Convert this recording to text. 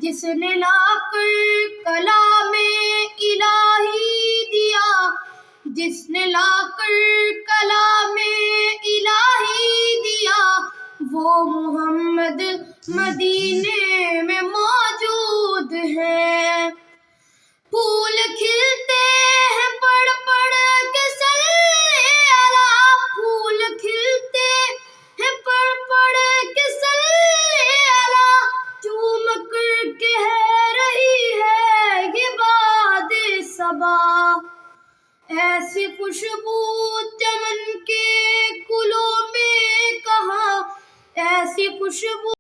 جس نے لا کر کلام الہی دیا، جس نے لا کر کلام الہی دیا، وہ محمد مدینے